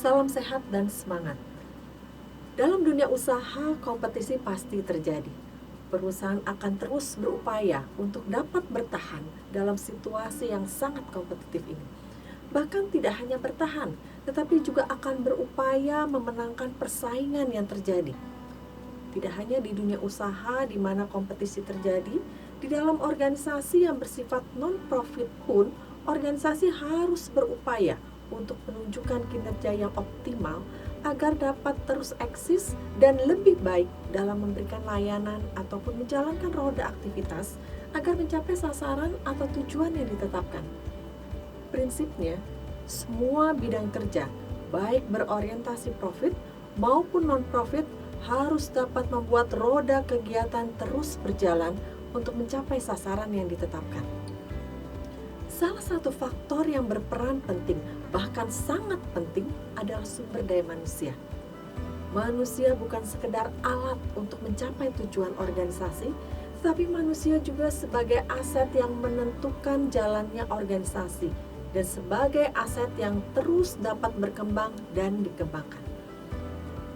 Salam sehat dan semangat. Dalam dunia usaha, kompetisi pasti terjadi. Perusahaan akan terus berupaya untuk dapat bertahan dalam situasi yang sangat kompetitif ini. Bahkan tidak hanya bertahan, tetapi juga akan berupaya memenangkan persaingan yang terjadi. Tidak hanya di dunia usaha di mana kompetisi terjadi, di dalam organisasi yang bersifat non-profit pun, organisasi harus berupaya untuk menunjukkan kinerja yang optimal agar dapat terus eksis dan lebih baik dalam memberikan layanan ataupun menjalankan roda aktivitas agar mencapai sasaran atau tujuan yang ditetapkan. Prinsipnya, semua bidang kerja, baik berorientasi profit maupun non-profit, harus dapat membuat roda kegiatan terus berjalan untuk mencapai sasaran yang ditetapkan. Salah satu faktor yang berperan penting, bahkan sangat penting, adalah sumber daya manusia. Manusia bukan sekedar alat untuk mencapai tujuan organisasi, tetapi manusia juga sebagai aset yang menentukan jalannya organisasi dan sebagai aset yang terus dapat berkembang dan dikembangkan.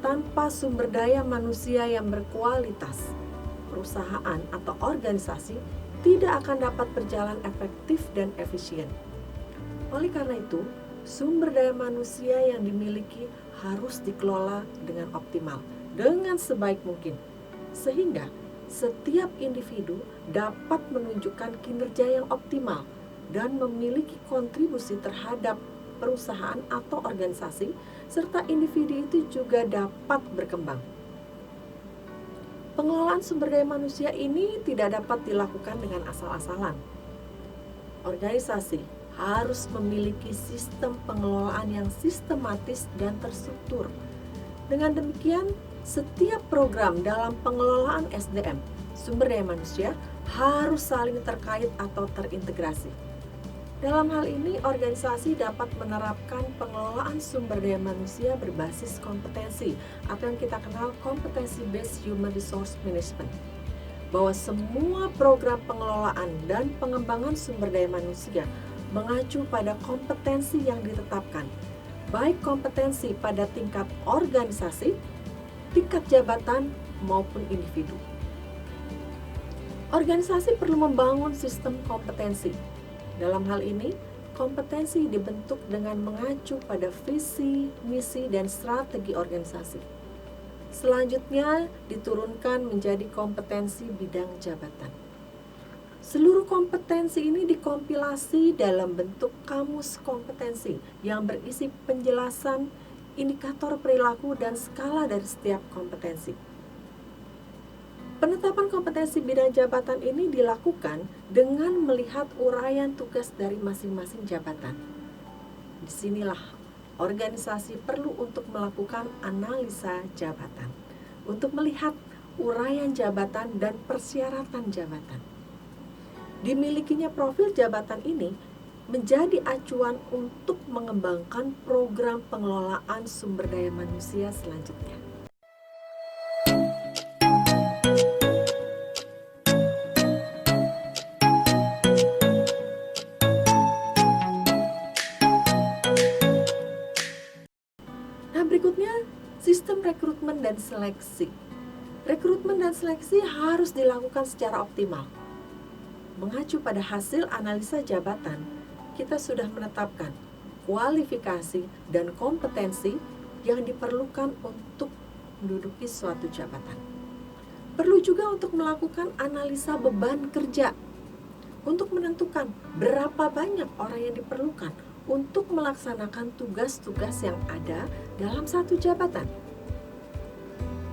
Tanpa sumber daya manusia yang berkualitas, perusahaan atau organisasi tidak akan dapat berjalan efektif dan efisien. Oleh karena itu, sumber daya manusia yang dimiliki harus dikelola dengan optimal, dengan sebaik mungkin, sehingga setiap individu dapat menunjukkan kinerja yang optimal dan memiliki kontribusi terhadap perusahaan atau organisasi, serta individu itu juga dapat berkembang. Pengelolaan sumber daya manusia ini tidak dapat dilakukan dengan asal-asalan. Organisasi harus memiliki sistem pengelolaan yang sistematis dan terstruktur. Dengan demikian, setiap program dalam pengelolaan SDM, sumber daya manusia, harus saling terkait atau terintegrasi. Dalam hal ini, organisasi dapat menerapkan pengelolaan sumber daya manusia berbasis kompetensi atau yang kita kenal competency-based human resource management. Bahwa semua program pengelolaan dan pengembangan sumber daya manusia mengacu pada kompetensi yang ditetapkan, baik kompetensi pada tingkat organisasi, tingkat jabatan, maupun individu. Organisasi perlu membangun sistem kompetensi. Dalam hal ini, kompetensi dibentuk dengan mengacu pada visi, misi, dan strategi organisasi. Selanjutnya, diturunkan menjadi kompetensi bidang jabatan. Seluruh kompetensi ini dikompilasi dalam bentuk kamus kompetensi yang berisi penjelasan, indikator perilaku, dan skala dari setiap kompetensi. Penetapan kompetensi bidang jabatan ini dilakukan dengan melihat uraian tugas dari masing-masing jabatan. Disinilah organisasi perlu untuk melakukan analisa jabatan, untuk melihat uraian jabatan dan persyaratan jabatan. Dimilikinya profil jabatan ini menjadi acuan untuk mengembangkan program pengelolaan sumber daya manusia selanjutnya. Berikutnya, sistem rekrutmen dan seleksi. Rekrutmen dan seleksi harus dilakukan secara optimal. Mengacu pada hasil analisa jabatan, kita sudah menetapkan kualifikasi dan kompetensi yang diperlukan untuk menduduki suatu jabatan. Perlu juga untuk melakukan analisa beban kerja, untuk menentukan berapa banyak orang yang diperlukan untuk melaksanakan tugas-tugas yang ada dalam satu jabatan.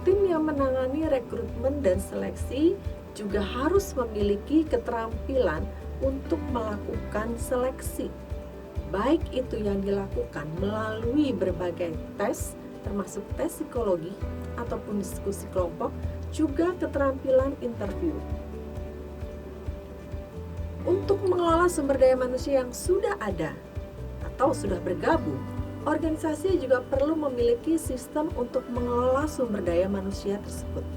Tim yang menangani rekrutmen dan seleksi juga harus memiliki keterampilan untuk melakukan seleksi, baik itu yang dilakukan melalui berbagai tes, termasuk tes psikologi ataupun diskusi kelompok, juga keterampilan interview. Untuk mengelola sumber daya manusia yang sudah ada atau sudah bergabung, organisasi juga perlu memiliki sistem untuk mengelola sumber daya manusia tersebut.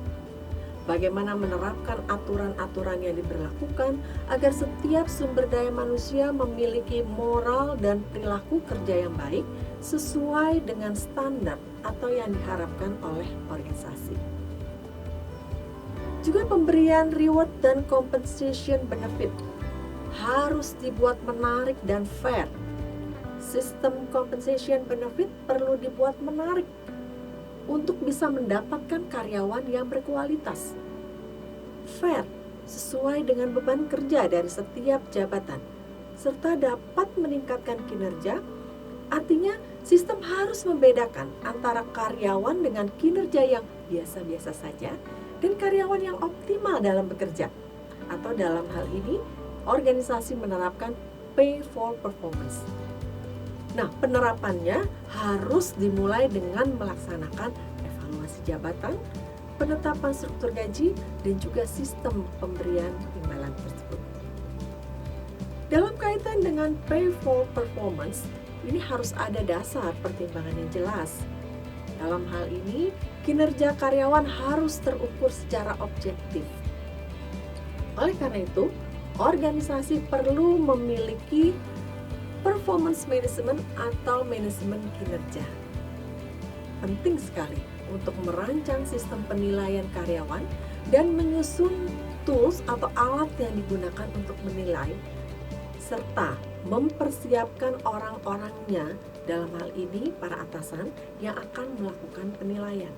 bagaimana menerapkan aturan-aturan yang diberlakukan agar setiap sumber daya manusia memiliki moral dan perilaku kerja yang baik sesuai dengan standar atau yang diharapkan oleh organisasi. Juga pemberian reward dan compensation benefit harus dibuat menarik dan fair. Sistem compensation benefit perlu dibuat menarik untuk bisa mendapatkan karyawan yang berkualitas, fair, sesuai dengan beban kerja dari setiap jabatan, serta dapat meningkatkan kinerja. Artinya, sistem harus membedakan antara karyawan dengan kinerja yang biasa-biasa saja dan karyawan yang optimal dalam bekerja. Atau dalam hal ini, organisasi menerapkan pay for performance. Nah, penerapannya harus dimulai dengan melaksanakan evaluasi jabatan, penetapan struktur gaji, dan juga sistem pemberian imbalan tersebut. Dalam kaitan dengan pay for performance, ini harus ada dasar pertimbangan yang jelas. Dalam hal ini, kinerja karyawan harus terukur secara objektif. Oleh karena itu, organisasi perlu memiliki performance management atau manajemen kinerja. Penting sekali untuk merancang sistem penilaian karyawan dan menyusun tools atau alat yang digunakan untuk menilai, serta mempersiapkan orang-orangnya, dalam hal ini para atasan yang akan melakukan penilaian.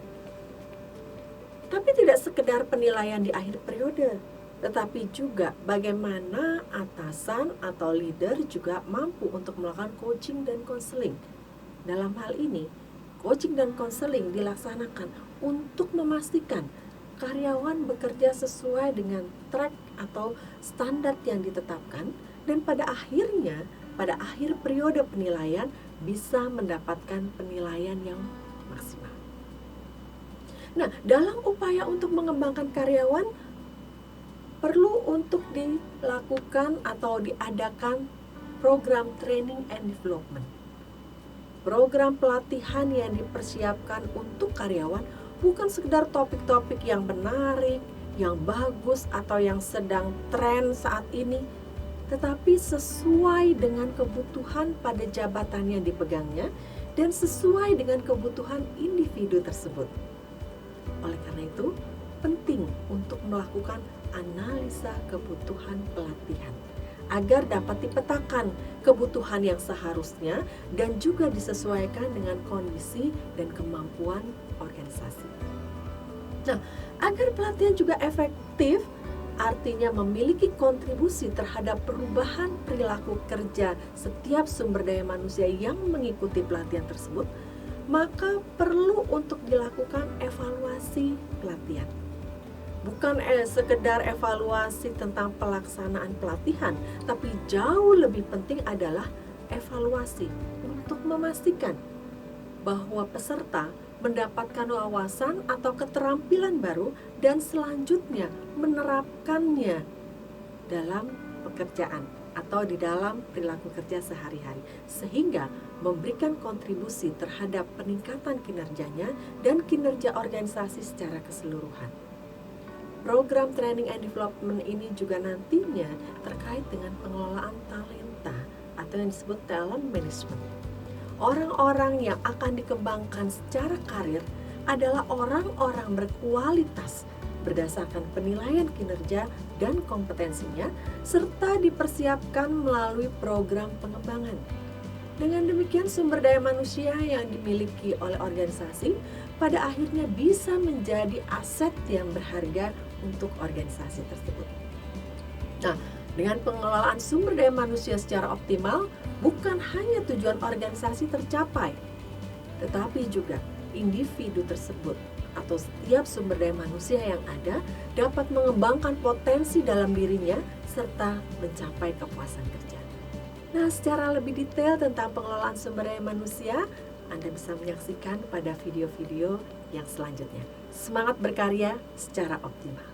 Tapi tidak sekedar penilaian di akhir periode, tetapi juga bagaimana atasan atau leader juga mampu untuk melakukan coaching dan konseling. Dalam hal ini, coaching dan konseling dilaksanakan untuk memastikan karyawan bekerja sesuai dengan track atau standar yang ditetapkan, dan pada akhirnya, pada akhir periode penilaian bisa mendapatkan penilaian yang maksimal. Nah, dalam upaya untuk mengembangkan karyawan, perlu untuk dilakukan atau diadakan program training and development. Program pelatihan yang dipersiapkan untuk karyawan bukan sekedar topik-topik yang menarik, yang bagus, atau yang sedang tren saat ini, tetapi sesuai dengan kebutuhan pada jabatan yang dipegangnya dan sesuai dengan kebutuhan individu tersebut. Oleh karena itu, penting untuk melakukan analisa kebutuhan pelatihan agar dapat dipetakan kebutuhan yang seharusnya dan juga disesuaikan dengan kondisi dan kemampuan organisasi. Nah, agar pelatihan juga efektif, artinya memiliki kontribusi terhadap perubahan perilaku kerja setiap sumber daya manusia yang mengikuti pelatihan tersebut, maka perlu untuk dilakukan evaluasi pelatihan. Bukan sekedar evaluasi tentang pelaksanaan pelatihan, tapi jauh lebih penting adalah evaluasi untuk memastikan bahwa peserta mendapatkan wawasan atau keterampilan baru dan selanjutnya menerapkannya dalam pekerjaan atau di dalam perilaku kerja sehari-hari, sehingga memberikan kontribusi terhadap peningkatan kinerjanya dan kinerja organisasi secara keseluruhan. Program training and development ini juga nantinya terkait dengan pengelolaan talenta atau yang disebut talent management. Orang-orang yang akan dikembangkan secara karir adalah orang-orang berkualitas berdasarkan penilaian kinerja dan kompetensinya, serta dipersiapkan melalui program pengembangan. Dengan demikian, sumber daya manusia yang dimiliki oleh organisasi pada akhirnya bisa menjadi aset yang berharga untuk organisasi tersebut. Nah, dengan pengelolaan sumber daya manusia secara optimal, bukan hanya tujuan organisasi tercapai, tetapi juga individu tersebut atau setiap sumber daya manusia yang ada dapat mengembangkan potensi dalam dirinya serta mencapai kepuasan kerja. Nah, secara lebih detail tentang pengelolaan sumber daya manusia, Anda bisa menyaksikan pada video-video yang selanjutnya. Semangat berkarya secara optimal.